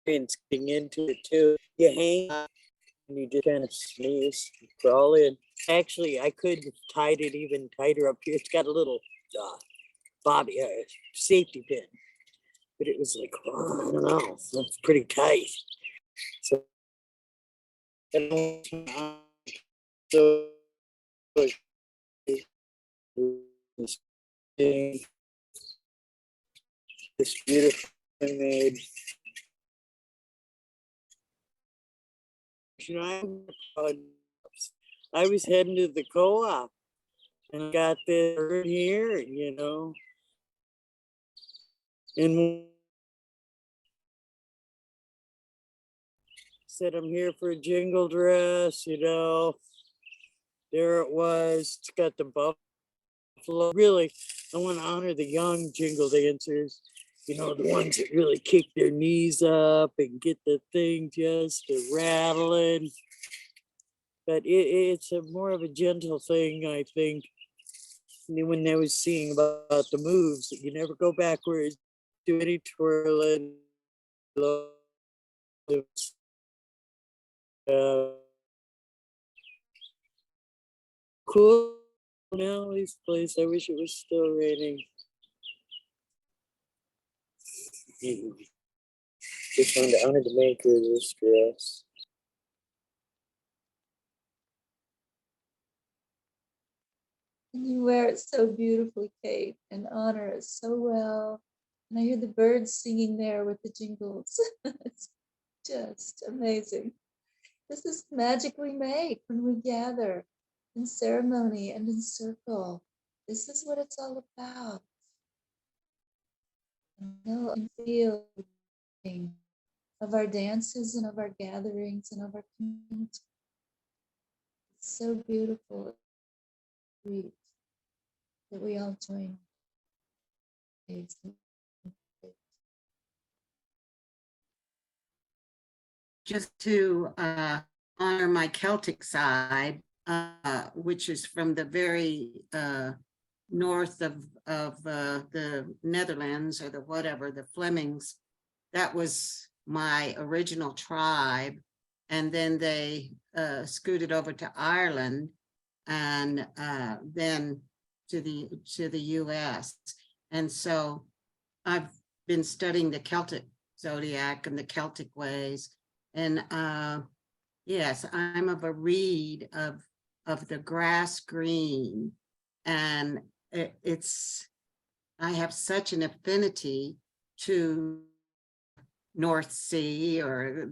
experience getting into it too. You hang up and you just kind of sneeze, crawl in. Actually, I could have tied it even tighter up here. It's got a little bobby safety pin, but it was like, oh, I don't know, it's pretty tight. So, so this beautiful made Shrine. I was heading to the co-op and got this bird here, and said, I'm here for a jingle dress, There it was. It's got the buffalo. Really, I want to honor the young jingle dancers, the ones that really kick their knees up and get the thing just rattling. But it's more of a gentle thing, I think. When I was seeing about the moves, that you never go backwards, do any twirling. Cool now, this place. I wish it was still raining. Just wanted to honor the maker of this dress. And you wear it so beautifully, Kate, and honor it so well. And I hear the birds singing there with the jingles. It's just amazing. This is the magic we make when we gather in ceremony and in circle. This is what it's all about. Know and feel of our dances and of our gatherings and of our community. It's so beautiful, sweet that we all join. Just to honor my Celtic side, which is from the very north of the Netherlands, or the whatever, the Flemings. That was my original tribe. And then they scooted over to Ireland, and then to the US. And so I've been studying the Celtic zodiac and the Celtic ways. And yes, I'm of a reed of the grass green, and I have such an affinity to North Sea, or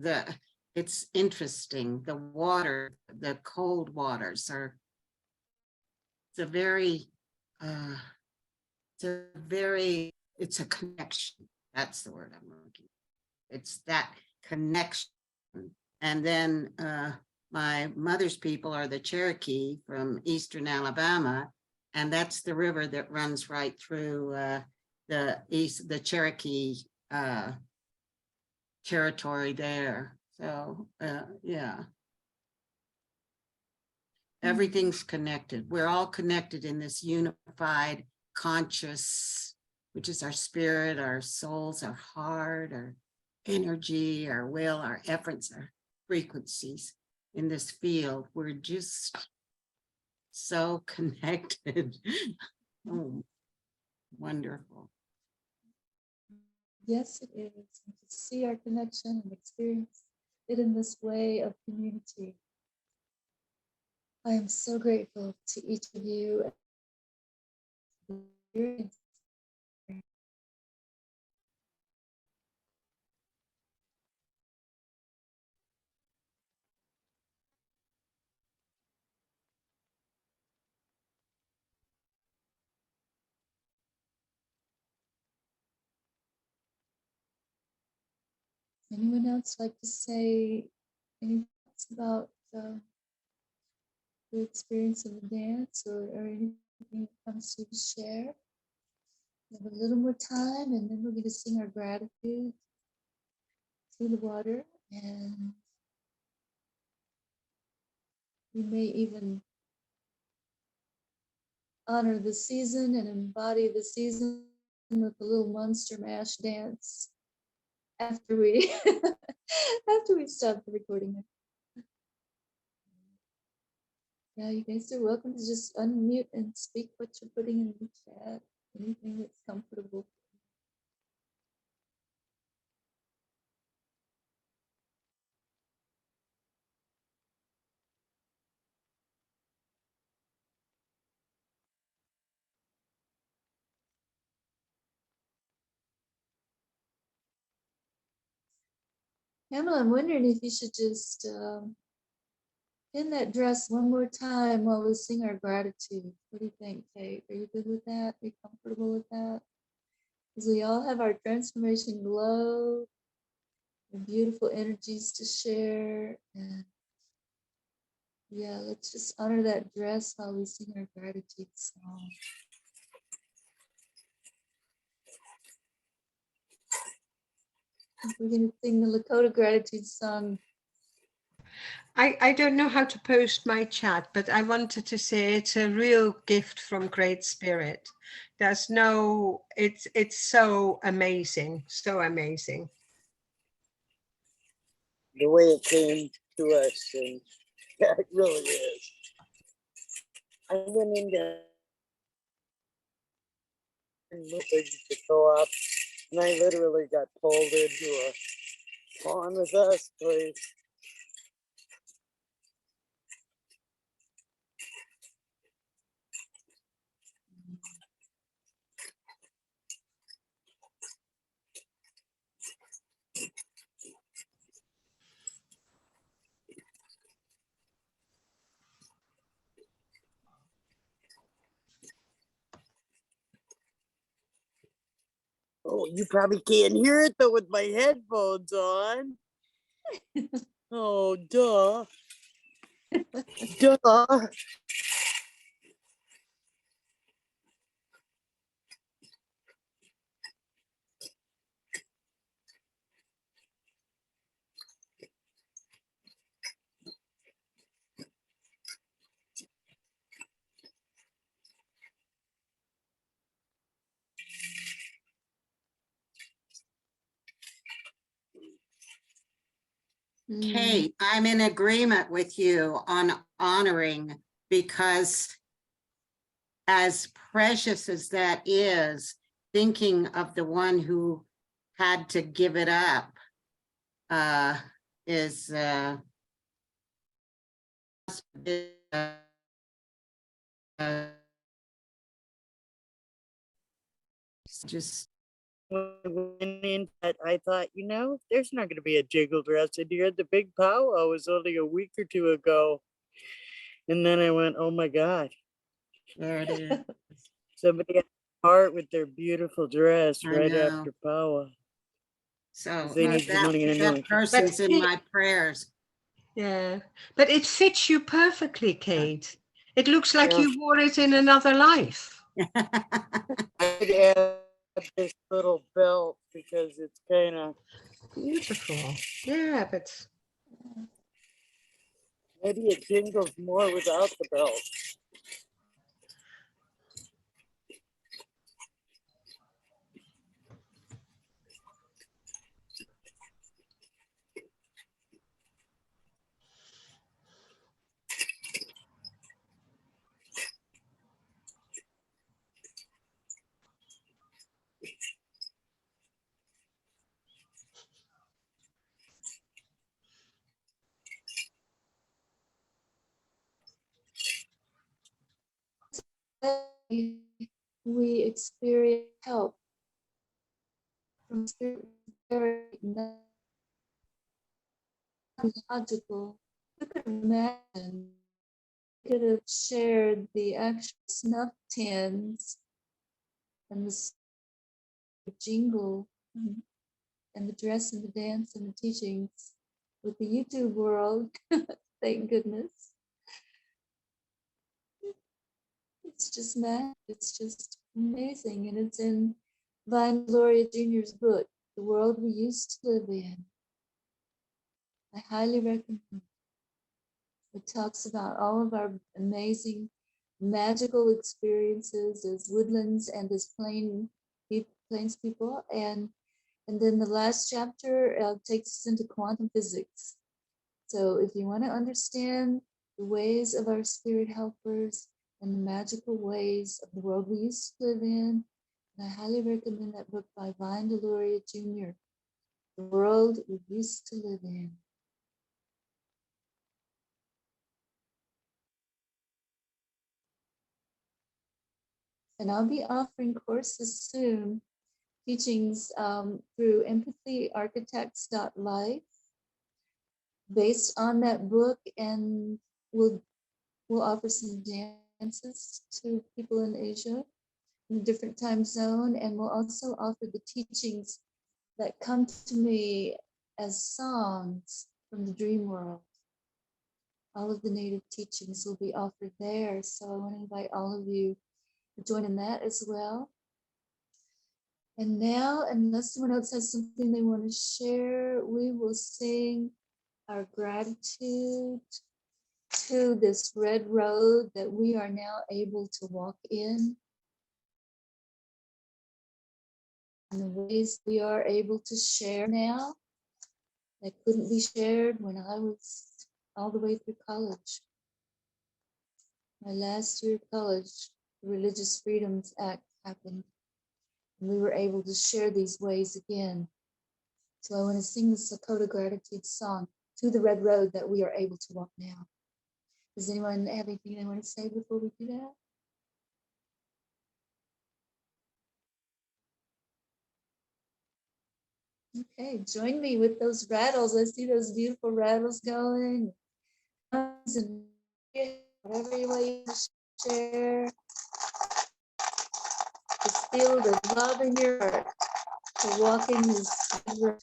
it's interesting. The water, the cold waters it's a connection. That's the word I'm looking for. It's that connection. And then my mother's people are the Cherokee from eastern Alabama, and that's the river that runs right through the Cherokee territory there. So yeah, everything's connected. We're all connected in this unified conscious, which is our spirit, our souls, our heart, our energy, our will, our efforts, our frequencies in this field. We're just so connected. Oh, wonderful. Yes, it is. And to see our connection and experience it in this way of community. I am so grateful to each of you. Anyone else like to say anything about the experience of the dance, or anything that comes to share? We have a little more time, and then we're going to sing our gratitude to the water, and we may even honor the season and embody the season with a little monster mash dance after we after we stop the recording. Yeah, you guys are welcome to just unmute and speak what you're putting in the chat. Anything that's comfortable. Pamela, I'm wondering if you should just in that dress one more time while we sing our gratitude. What do you think, Kate? Are you good with that? Are you comfortable with that? Because we all have our transformation glow and beautiful energies to share. And yeah, let's just honor that dress while we sing our gratitude song. We're going to sing the Lakota gratitude song. I don't know how to post my chat, but I wanted to say it's a real gift from Great Spirit. There's no, it's so amazing, so amazing. The way it came to us, and yeah, it really is. I went into the co-op, and I literally got pulled into a "on with us, please." Oh, you probably can't hear it though with my headphones on. Oh, duh. Duh. Kate, I'm in agreement with you on honoring, because as precious as that is, thinking of the one who had to give it up is just When I went in, I thought, there's not going to be a jiggle dress in here. The big powwow was only a week or two ago. And then I went, oh my God. there it is. Somebody had heart with their beautiful dress I right know. after powwow. So They need the money anyway. that person's in my prayers. Yeah, but it fits you perfectly, Kate. It looks like Yeah. you wore it in another life. I'd add this little belt because it's kind of Beautiful. Yeah, but maybe it jingles more without the belt. We experience help from spirit, very logical. We could imagine, we could have shared the actual snuff tins and the jingle and the dress and the dance and the teachings with the YouTube world. Thank goodness. It's just mad. It's just amazing. And it's in Vine Gloria Jr.'s book, The World We Used to Live In. I highly recommend. It talks about all of our amazing magical experiences as woodlands and as plains people. And then the last chapter takes us into quantum physics. So if you want to understand the ways of our spirit helpers and the magical ways of the world we used to live in, I highly recommend that book by Vine Deloria Jr., The World We Used to Live In. And I'll be offering courses soon, teachings through empathyarchitects.life based on that book and we'll offer some dances to people in Asia in a different time zone, and we'll also offer the teachings that come to me as songs from the dream world. All of the native teachings will be offered there, so I want to invite all of you to join in that as well. And now, unless someone else has something they want to share, we will sing our gratitude to this red road that we are now able to walk in, and the ways we are able to share now that couldn't be shared when I was all the way through college. My last year of college, the Religious Freedoms Act happened, and we were able to share these ways again. So I want to sing the Lakota gratitude song to the red road that we are able to walk now. Does anyone have anything they want to say before we do that? Okay, join me with those rattles. I see those beautiful rattles going. And whatever you want to share, just feel the love in your heart for walking this road.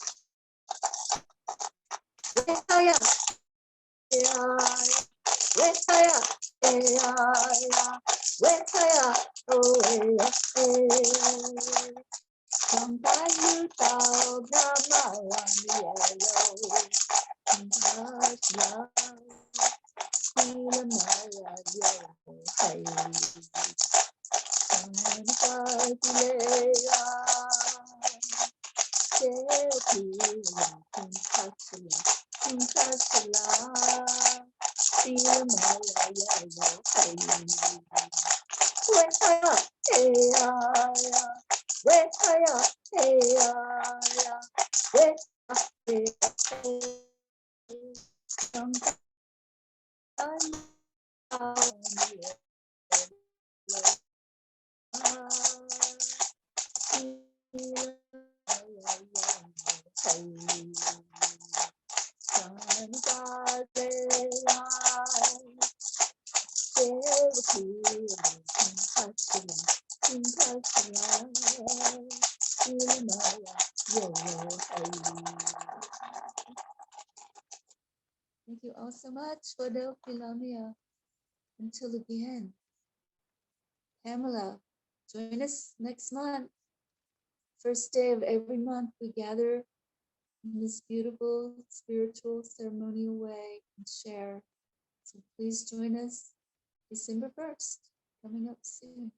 Thank you all so much for Delphilamia. Until again, Pamela, join us next month. First day of every month, we gather in this beautiful spiritual ceremonial way and share. So please join us December 1st, coming up soon.